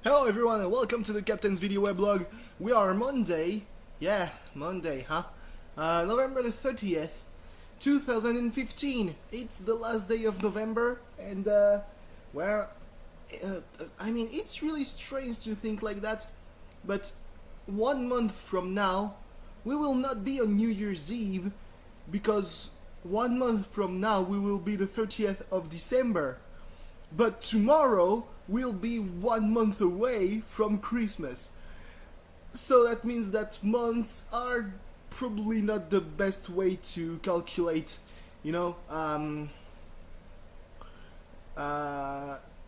Hello everyone and welcome to the Captain's video weblog. We are Monday, Monday, November the 30th, 2015. It's the last day of November and it's really strange to think like that, but 1 month from now we will not be on New Year's Eve, because 1 month from now we will be the 30th of December. But tomorrow we'll be 1 month away from Christmas. So that means that months are probably not the best way to calculate,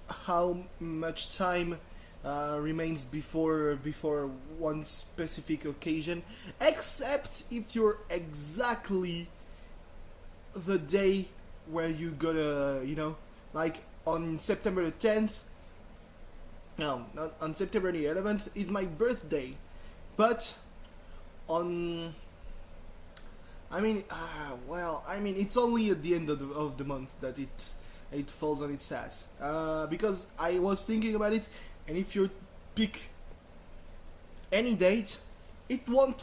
how much time remains before one specific occasion, except if you're exactly the day where you gotta, like on September the 10th, no, not on September the 11th is my birthday, but on, it's only at the end of the month that it falls on its ass, because I was thinking about it, and if you pick any date, it will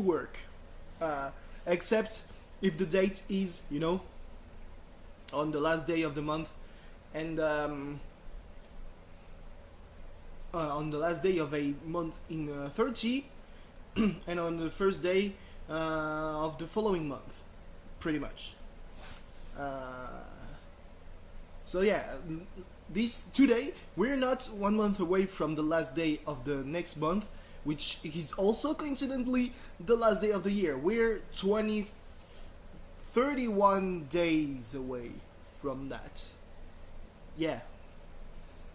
work, except if the date is, on the last day of the month, and on the last day of a month in 30 and on the first day of the following month, pretty much. So yeah, today we're not 1 month away from the last day of the next month, which is also coincidentally the last day of the year. We're 31 days away from that. Yeah,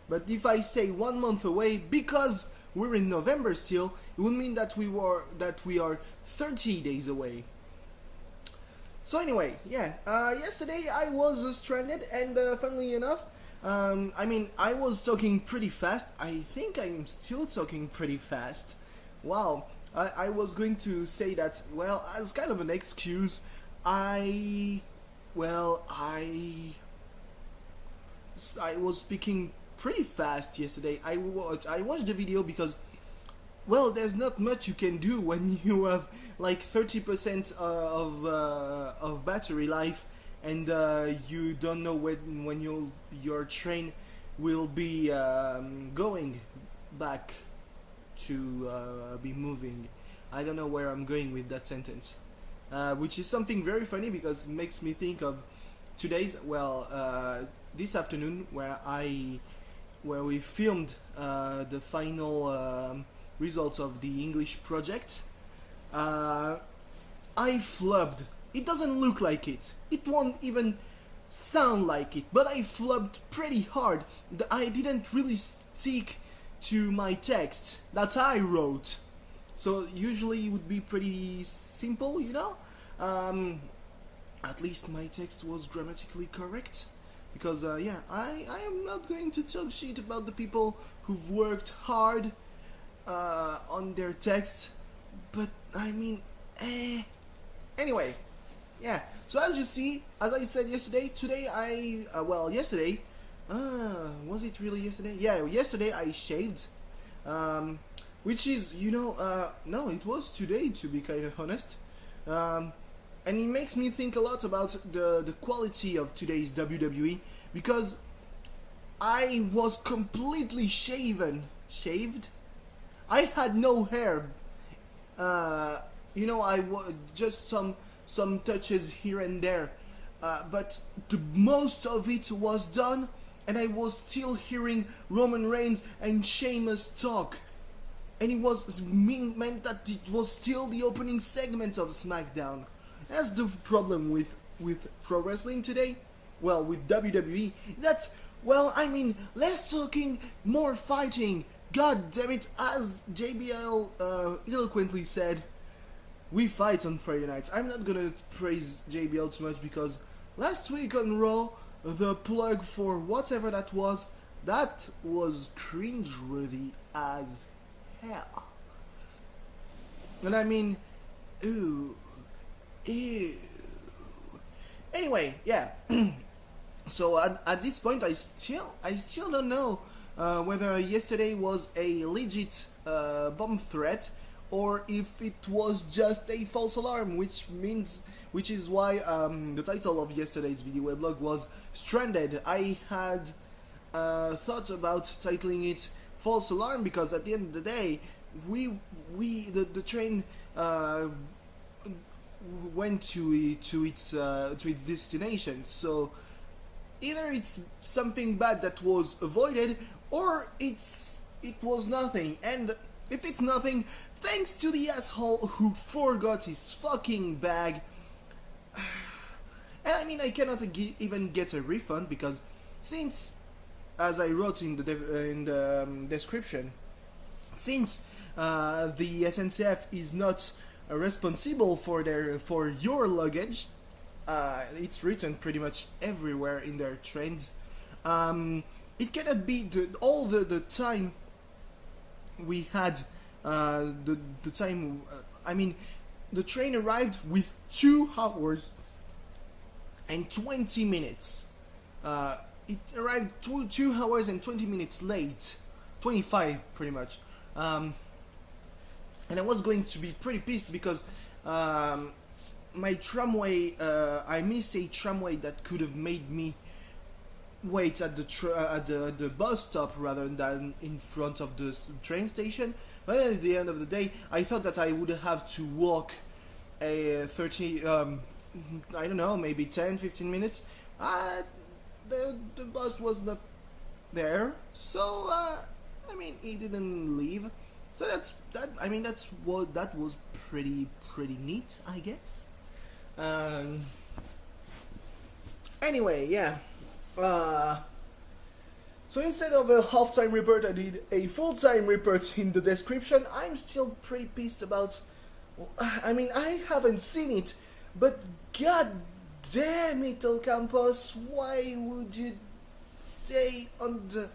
but if I say 1 month away, because we're in November still, it would mean that we are 30 days away. So anyway, yesterday I was stranded, and funnily enough, I was talking pretty fast. I think I'm still talking pretty fast. Wow, I was going to say that, well, as kind of an excuse, I was speaking pretty fast yesterday. I watched the video because, well, there's not much you can do when you have like 30% of battery life, and you don't know when your train will be going back to be moving. I don't know where I'm going with that sentence, which is something very funny because it makes me think of today's, this afternoon, where we filmed the final results of the English project. I flubbed. It doesn't look like it. It won't even sound like it, but I flubbed pretty hard. I didn't really stick to my text that I wrote. So usually it would be pretty simple, at least my text was grammatically correct. Because I am not going to talk shit about the people who've worked hard on their text, but anyway, yeah. So as you see, as I said yesterday, yesterday, was it really yesterday? Yeah, yesterday I shaved, which is, no, it was today, to be kind of honest. And it makes me think a lot about the quality of today's WWE, because I was completely shaved. I had no hair. Just some touches here and there, but the most of it was done, and I was still hearing Roman Reigns and Sheamus talk, and it meant that it was still the opening segment of SmackDown. That's the problem with pro wrestling today. Well, with WWE, that's, less talking, more fighting. God damn it, as JBL eloquently said, we fight on Friday nights. I'm not gonna praise JBL too much, because last week on Raw, the plug for whatever that was cringeworthy as hell. And ooh. Ew. Anyway, yeah. So at this point, I still don't know whether yesterday was a legit bomb threat or if it was just a false alarm, which is why the title of yesterday's video weblog was Stranded. I had thoughts about titling it False Alarm because at the end of the day, the train went to its destination. So either it's something bad that was avoided, or it was nothing. And if it's nothing, thanks to the asshole who forgot his fucking bag. And I mean, I cannot even get a refund because since, as I wrote in the description, since the SNCF is not responsible for your luggage, it's written pretty much everywhere in their trains. It cannot be all the time we had. The time, I mean, the train arrived with 2 hours and 20 minutes. It arrived 2 hours and 20 minutes late, 25 pretty much. And I was going to be pretty pissed because my tramway, I missed a tramway that could have made me wait at the bus stop rather than in front of the train station. But at the end of the day, I thought that I would have to walk a 30, I don't know, maybe 10-15 minutes. The bus was not there, so I mean, he didn't leave. So that was pretty neat, I guess. Anyway, yeah. So instead of a half-time report, I did a full-time report in the description. I'm still pretty pissed about. I mean, I haven't seen it, but god damn it, Ocampos, why would you stay on the?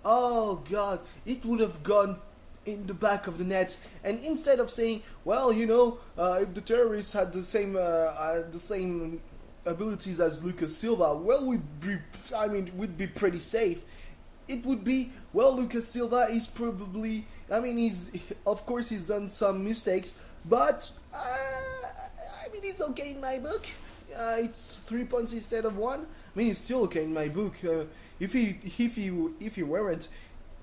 Oh god, it would have gone in the back of the net, and instead of saying, well, you know, if the terrorists had the same abilities as Lucas Silva, well, we'd be pretty safe. It would be, well, Lucas Silva is probably, I mean, of course he's done some mistakes, but I mean, it's okay in my book. It's 3 points instead of 1. I mean, it's still okay in my book. If he weren't,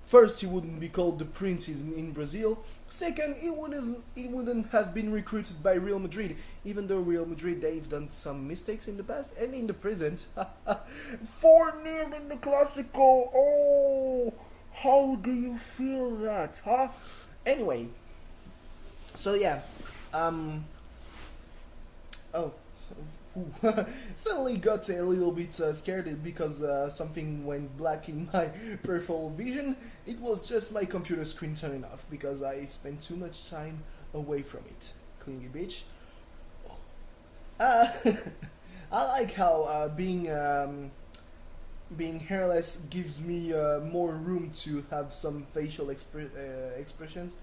first, he wouldn't be called the Prince in Brazil. Second, he wouldn't have been recruited by Real Madrid, even though Real Madrid, they've done some mistakes in the past and in the present. 4-0 in the Clásico. Oh, how do you feel that, huh? Anyway, so yeah, suddenly got a little bit scared because something went black in my peripheral vision. It was just my computer screen turning off because I spent too much time away from it. Clingy bitch. I like how being hairless gives me more room to have some facial expressions,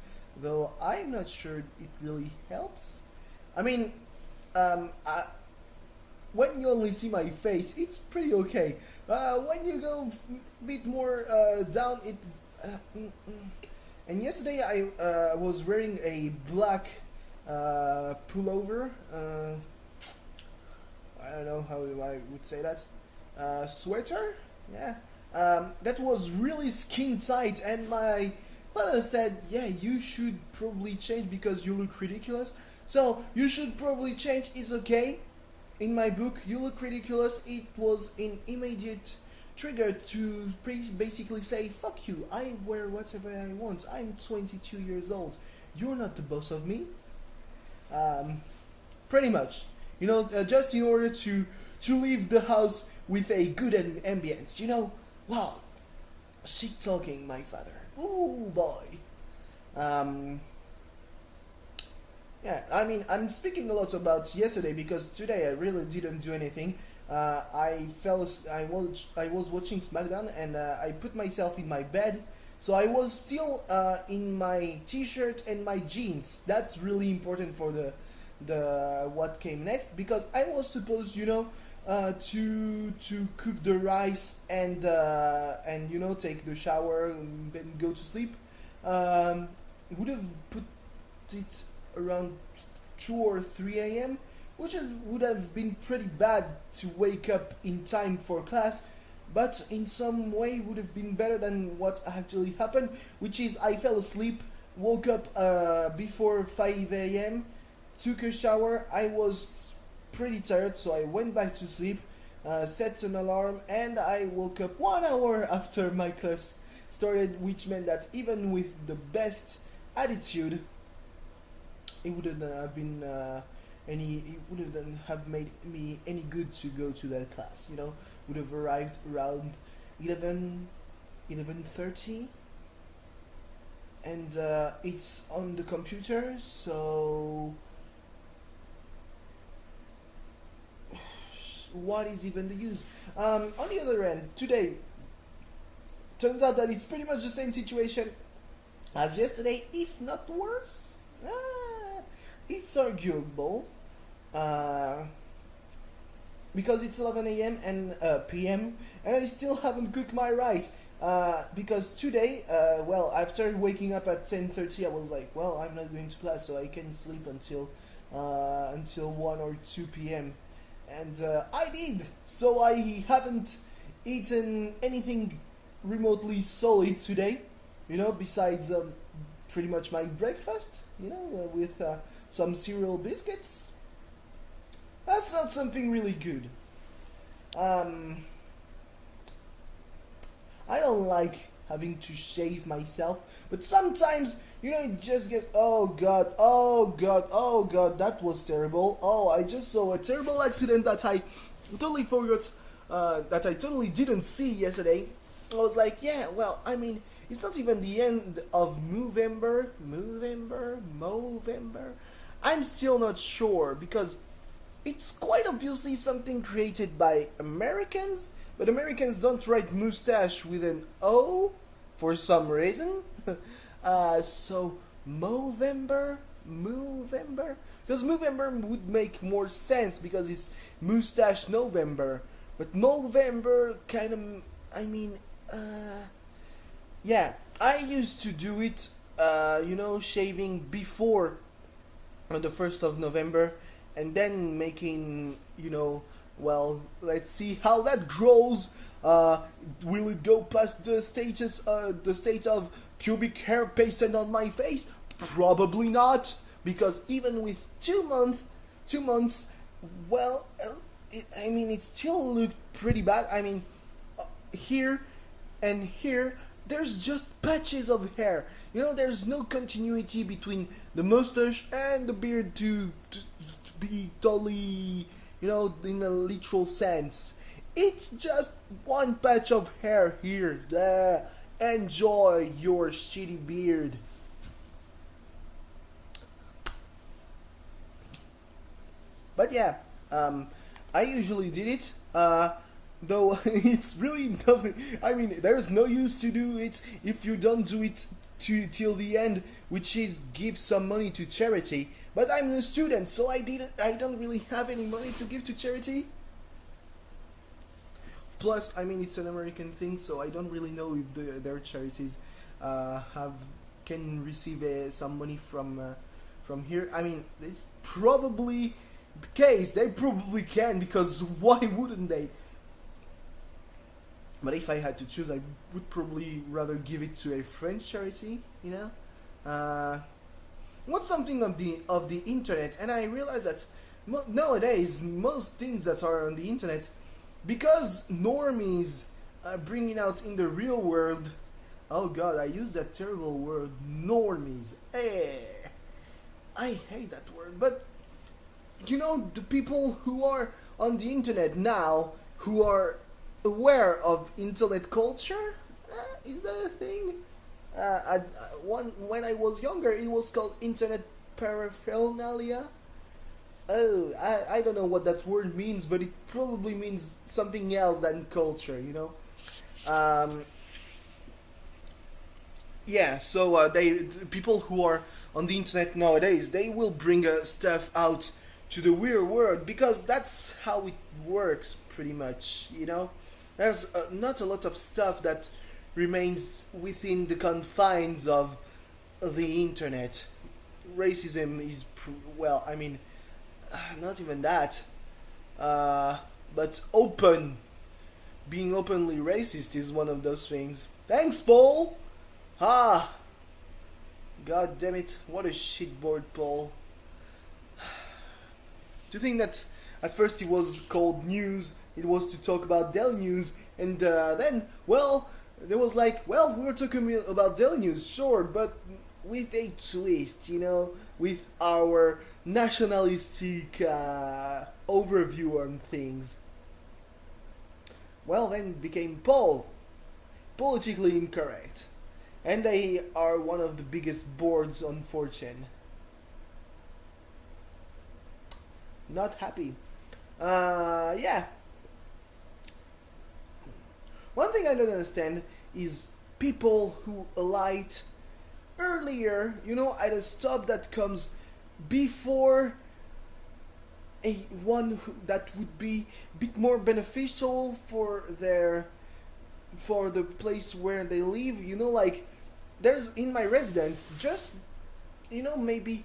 though I'm not sure it really helps. I mean, when you only see my face, it's pretty okay. When you go a bit more down, it. And yesterday I was wearing a black pullover. I don't know how I would say that. Sweater, yeah. That was really skin tight, and my father said, "Yeah, you should probably change because you look ridiculous." So you should probably change. It's okay. In my book, you look ridiculous. It was an immediate trigger to basically say, fuck you, I wear whatever I want. I'm 22 years old. You're not the boss of me. Pretty much. You know, just in order to leave the house with a good ambience. You know, wow, shit talking my father. Ooh, boy. Yeah, I mean, I'm speaking a lot about yesterday because today I really didn't do anything. I was watching SmackDown and I put myself in my bed, so I was still in my t-shirt and my jeans. That's really important for the what came next, because I was supposed, you know, to cook the rice and you know take the shower and then go to sleep. Would have put it around 2 or 3 a.m., which would have been pretty bad to wake up in time for class, but in some way would have been better than what actually happened, which is I fell asleep, woke up before 5 a.m., took a shower. I was pretty tired, so I went back to sleep, set an alarm, and I woke up 1 hour after my class started, which meant that even with the best attitude, it wouldn't have been it wouldn't have made me any good to go to that class. You know, would have arrived around 11:30, and it's on the computer, so what is even the use? On the other end, today turns out that it's pretty much the same situation as yesterday, if not worse. It's arguable because it's 11 a.m. and p.m. and I still haven't cooked my rice. Because today, well, after waking up at 10:30, I was like, well, I'm not going to class, so I can sleep until 1 or 2 p.m. And I did, so I haven't eaten anything remotely solid today, you know, besides pretty much my breakfast, you know, with some cereal biscuits. That's not something really good. I don't like having to shave myself, but sometimes, you know, it just gets, oh god, oh god, oh god, that was terrible. Oh, I just saw a terrible accident that I totally forgot, that I totally didn't see yesterday. I was like, yeah, well, I mean, it's not even the end of Movember. I'm still not sure, because it's quite obviously something created by Americans, but Americans don't write mustache with an O for some reason. So Movember, because Movember would make more sense because it's mustache November, but Movember kind of, I mean, yeah, I used to do it, you know, shaving before on the 1st of November, and then making, you know, well, let's see how that grows. Will it go past the state of pubic hair pasted on my face? Probably not, because even with 2 months, well, I mean, it still looked pretty bad. I mean, here and here, there's just patches of hair. You know, there's no continuity between the mustache and the beard to be totally, you know, in a literal sense. It's just one patch of hair here. There. Enjoy your shitty beard. But yeah, I usually did it, though it's really nothing. I mean, there's no use to do it if you don't do it till the end, which is give some money to charity. But I'm a student, so I don't really have any money to give to charity. Plus, I mean, it's an American thing, so I don't really know if their charities can receive some money from here. I mean, it's probably the case. They probably can, because why wouldn't they? But if I had to choose, I would probably rather give it to a French charity, you know. What's something of the internet, and I realize that nowadays most things that are on the internet, because normies are bringing out in the real world. Oh god, I use that terrible word, normies. I hate that word, but you know, the people who are on the internet now, who are aware of internet culture, is that a thing? When I was younger, it was called internet paraphernalia. Oh, I don't know what that word means, but it probably means something else than culture, you know. Yeah, so the people who are on the internet nowadays, they will bring stuff out to the real world, because that's how it works pretty much, you know. There's not a lot of stuff that remains within the confines of the internet. Racism is well, I mean, not even that, but being openly racist is one of those things. Thanks, Paul. Ah, god damn it, what a shitboard, Paul. To think that at first it was called news, it was to talk about Daily News, and then, well, there was like, well, we were talking about Daily News, sure, but with a twist, you know, with our nationalistic overview on things. Well, then it became Paul, politically incorrect, and they are one of the biggest boards on 4chan. Not happy. Yeah. One thing I don't understand is people who alight earlier, you know, at a stop that comes before that would be a bit more beneficial for the place where they live. You know, like there's in my residence, just, you know, maybe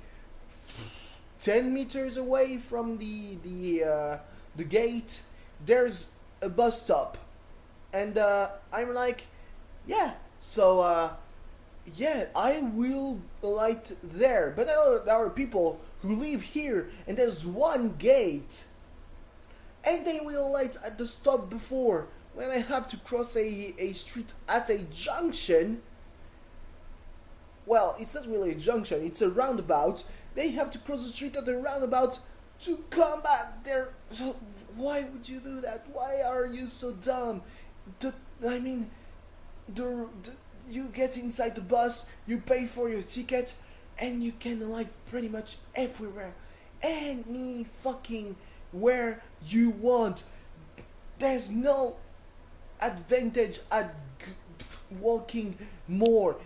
10 meters away from the gate, there's a bus stop, and I'm like, yeah, so yeah, I will alight there. But there are people who live here, and there's one gate, and they will alight at the stop before. When I have to cross a street at a junction, well, it's not really a junction, it's a roundabout. They have to cross the street at the roundabout to come back there. So why would you do that? Why are you so dumb? You get inside the bus, you pay for your ticket, and you can alight pretty much everywhere, any fucking where you want. There's no advantage at walking more.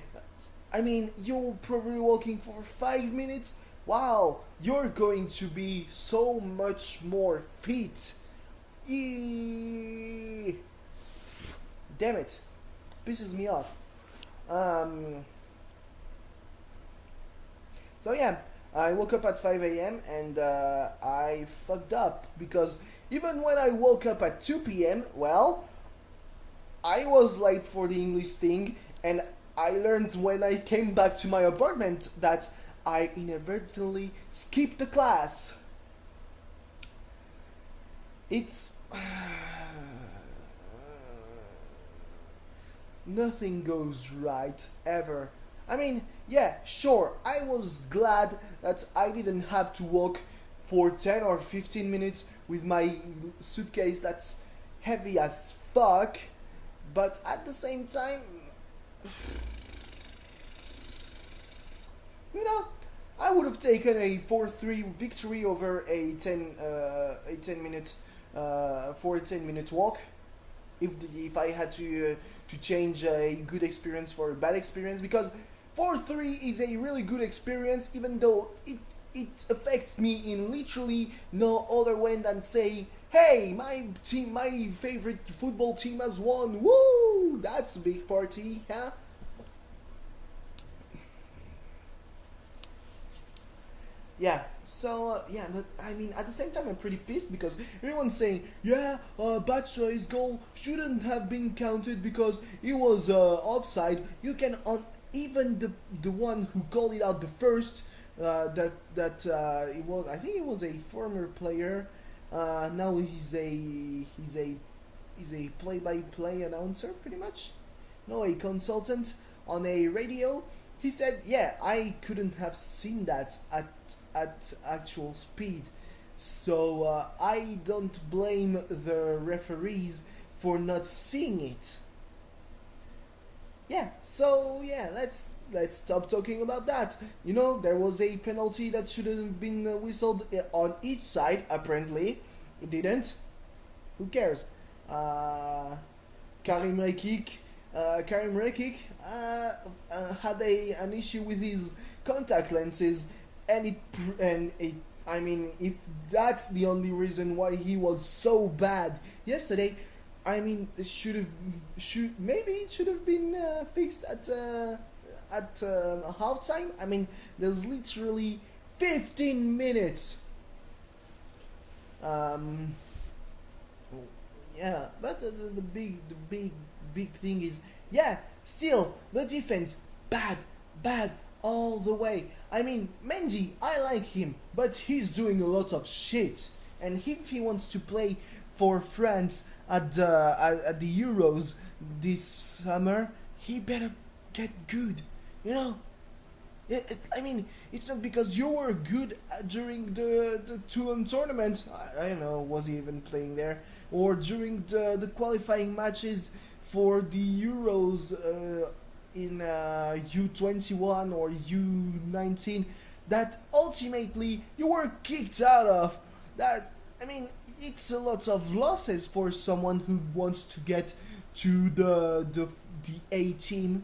I mean, you're probably walking for 5 minutes. Wow, you're going to be so much more fit. Damn it, pisses me off. So yeah, I woke up at 5 a.m. and I fucked up, because even when I woke up at 2 p.m., well, I was late for the English thing, and I learned when I came back to my apartment that I inadvertently skipped the class. It's nothing goes right ever. I mean, yeah, sure, I was glad that I didn't have to walk for 10 or 15 minutes with my suitcase that's heavy as fuck, but at the same time, you know, I would have taken a 4-3 victory over a 10 minute walk if I had to change a good experience for a bad experience, because 4-3 is a really good experience, even though it affects me in literally no other way than saying, hey, my favorite football team has won, woo, that's a big party, huh? Yeah, so yeah, but I mean, at the same time, I'm pretty pissed because everyone's saying, yeah, Batshuayi's goal shouldn't have been counted because it was offside. You can even the one who called it out the first, it was, I think it was a former player. Now he's a play-by-play announcer, pretty much. No, a consultant on a radio. He said, yeah, I couldn't have seen that at actual speed, so I don't blame the referees for not seeing it. Yeah, so yeah, let's stop talking about that. You know, there was a penalty that should have been whistled on each side. Apparently, it didn't. Who cares? Karim Rekik had an issue with his contact lenses, and I mean, if that's the only reason why he was so bad yesterday, I mean, it should maybe it should have been fixed at halftime. I mean, there's literally 15 minutes. Um, yeah, but the big thing is, yeah, still the defense bad, bad all the way. I mean, Mendy, I like him, but he's doing a lot of shit. And if he wants to play for France at the Euros this summer, he better get good. You know, I mean, it's not because you were good during the Toulon tournament. I don't know, was he even playing there? Or during the qualifying matches for the Euros in U21 or U19 that ultimately you were kicked out of. That, I mean, it's a lot of losses for someone who wants to get to the A team,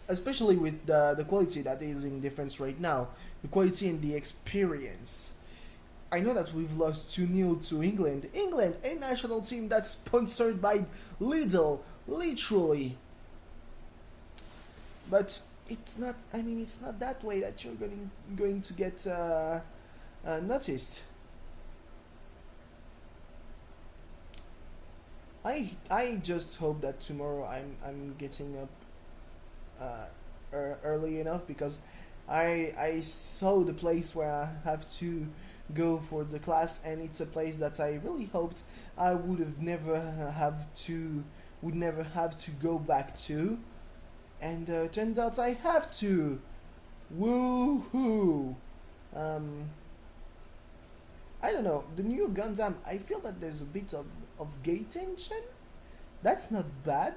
especially with the quality that is in defense right now, the quality and the experience. I know that we've lost 2-0 to England. England, a national team that's sponsored by Lidl, literally. But it's not, I mean, it's not that way that you're going to get noticed. I just hope that tomorrow I'm getting up early enough, because I saw the place where I have to go for the class, and it's a place that I really hoped I would never have to go back to, and turns out I have to. Woohoo! I don't know, the new Gundam, I feel that there's a bit of gay tension. That's not bad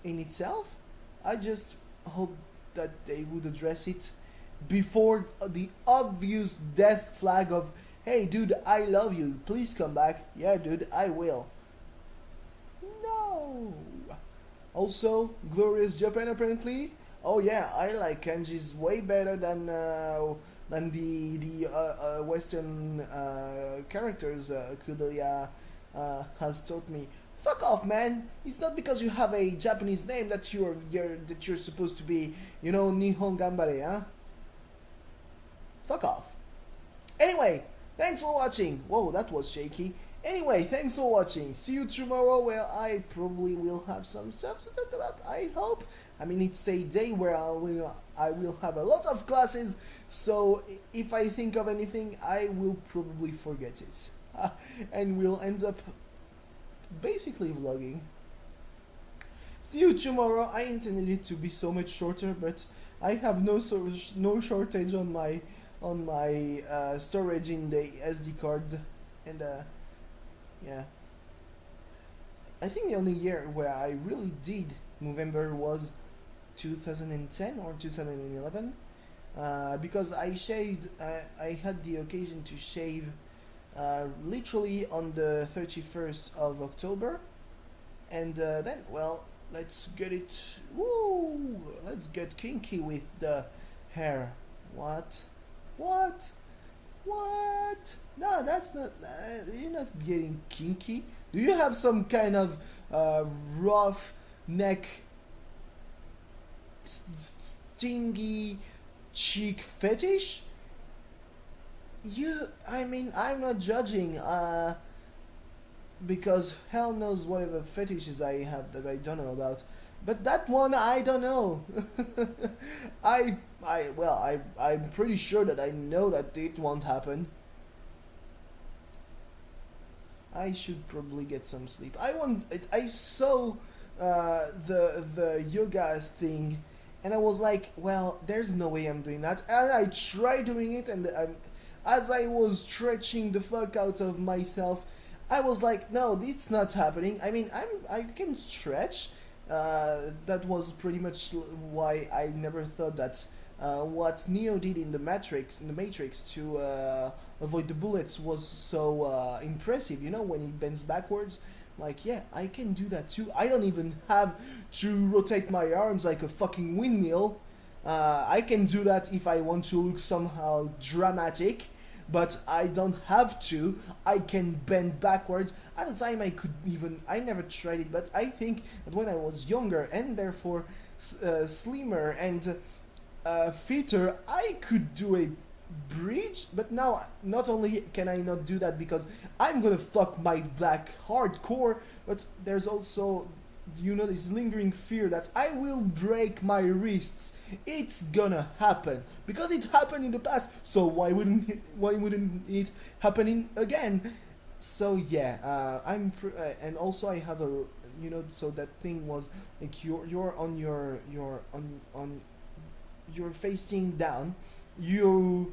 in itself. I just hope that they would address it before the obvious death flag of, hey dude, I love you, please come back. Yeah dude, I will. No. Also, Glorious Japan apparently. Oh yeah, I like kanjis way better than the Western characters Kudelia has taught me. Fuck off, man! It's not because you have a Japanese name that you're supposed to be, you know, Nihon Gambare, huh? Fuck off. Anyway, thanks for watching. Whoa, that was shaky. Anyway, thanks for watching. See you tomorrow, where I probably will have some stuff to talk about, I hope. I mean, it's a day where I will have a lot of classes, so if I think of anything, I will probably forget it. And we'll end up basically vlogging. See you tomorrow. I intended it to be so much shorter, but I have no shortage on my storage in the SD card, and yeah. I think the only year where I really did Movember was 2010 or 2011, because I shaved. I had the occasion to shave literally on the 31st of October, and then, well, let's get it. Woo! Let's get kinky with the hair. What? What? What? No, that's not. You're not getting kinky. Do you have some kind of rough neck, stingy cheek fetish? I mean, I'm not judging, because hell knows whatever fetishes I have that I don't know about. But that one, I don't know. I'm pretty sure that I know that it won't happen. I should probably get some sleep. I saw the yoga thing, and I was like, well, there's no way I'm doing that. And I tried doing it, and as I was stretching the fuck out of myself, I was like, no, it's not happening. I mean, I can stretch. That was pretty much why I never thought that what Neo did in the Matrix to avoid the bullets was so impressive. You know, when he bends backwards, like, yeah, I can do that too. I don't even have to rotate my arms like a fucking windmill. I can do that if I want to look somehow dramatic, but I don't have to. I can bend backwards. At the time, I never tried it, but I think that when I was younger and therefore slimmer and fitter, I could do a bridge. But now, not only can I not do that because I'm gonna fuck my back hardcore, but there's also, you know, this lingering fear that I will break my wrists. It's gonna happen because it happened in the past. So why wouldn't it happen again? So yeah, and also I have a, you know, so that thing was like you're on your on you're facing down, you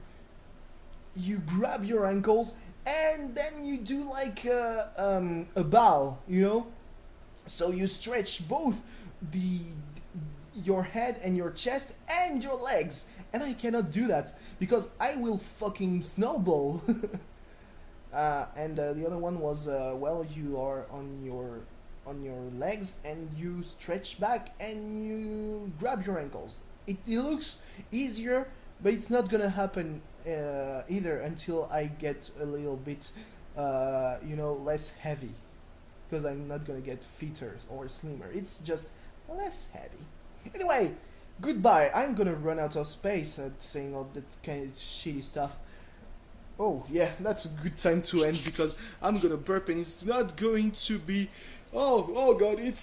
grab your ankles and then you do like a bow, you know. So you stretch both the your head and your chest and your legs, and I cannot do that because I will fucking snowball. And the other one was well, you are on your legs and you stretch back and you grab your ankles. It looks easier, but it's not gonna happen either until I get a little bit you know, less heavy, because I'm not gonna get fitter or slimmer. It's just less heavy. Anyway, goodbye. I'm gonna run out of space at saying all that kind of shitty stuff. Oh yeah, that's a good time to end because I'm gonna burp and it's not going to be. Oh god, it's